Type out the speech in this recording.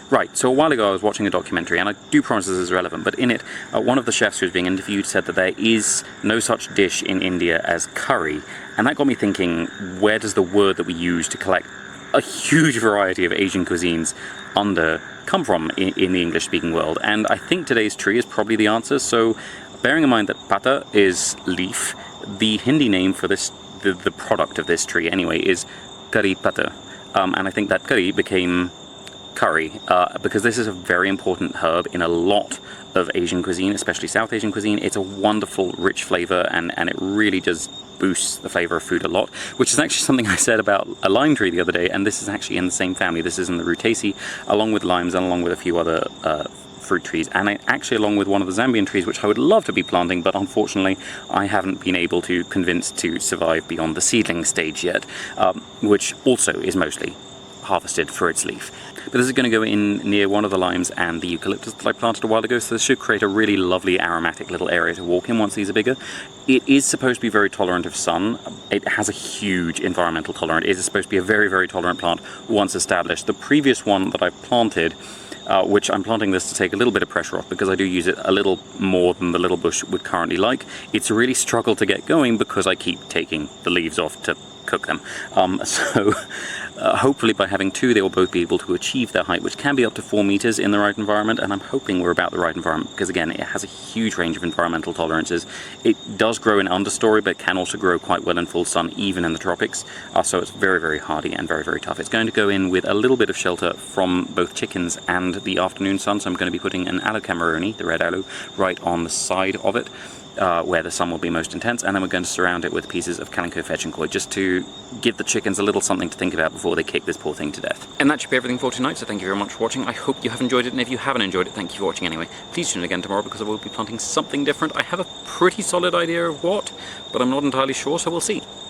Right, so a while ago I was watching a documentary, and I do promise this is relevant, but in it, one of the chefs who was being interviewed said that there is no such dish in India as curry, and that got me thinking, where does the word that we use to collect a huge variety of Asian cuisines come from in the English-speaking world? And I think today's tree is probably the answer. So, bearing in mind that pata is leaf, the Hindi name for this, the product of this tree anyway, is curry pata, and I think that curry became curry, because this is a very important herb in a lot of Asian cuisine, especially South Asian cuisine. It's a wonderful, rich flavour, and it really does boost the flavour of food a lot, which is actually something I said about a lime tree the other day, and this is actually in the same family. This is in the Rutaceae, along with limes and along with a few other fruit trees, and actually along with one of the Zambian trees, which I would love to be planting, but unfortunately I haven't been able to convince to survive beyond the seedling stage yet, which also is mostly harvested for its leaf. But this is going to go in near one of the limes and the eucalyptus that I planted a while ago, so this should create a really lovely aromatic little area to walk in once these are bigger. It is supposed to be very tolerant of sun. It has a huge environmental tolerance. It is supposed to be a very, very tolerant plant once established. The previous one that I planted, which I'm planting this to take a little bit of pressure off because I do use it a little more than the little bush would currently like, it's really struggled to get going because I keep taking the leaves off to cook them. Hopefully by having two they will both be able to achieve their height, which can be up to 4 meters in the right environment, and I'm hoping we're about the right environment because again it has a huge range of environmental tolerances. It does grow in understory, but it can also grow quite well in full sun even in the tropics, so it's very, very hardy and very, very tough. It's going to go in with a little bit of shelter from both chickens and the afternoon sun, so I'm going to be putting an aloe, the red aloe, right on the side of it, where the sun will be most intense, and then we're going to surround it with pieces of Calico Fetchenkoy just to give the chickens a little something to think about before they kick this poor thing to death. And that should be everything for tonight, so thank you very much for watching. I hope you have enjoyed it, and if you haven't enjoyed it, thank you for watching anyway. Please tune in again tomorrow because I will be planting something different. I have a pretty solid idea of what, but I'm not entirely sure, so we'll see.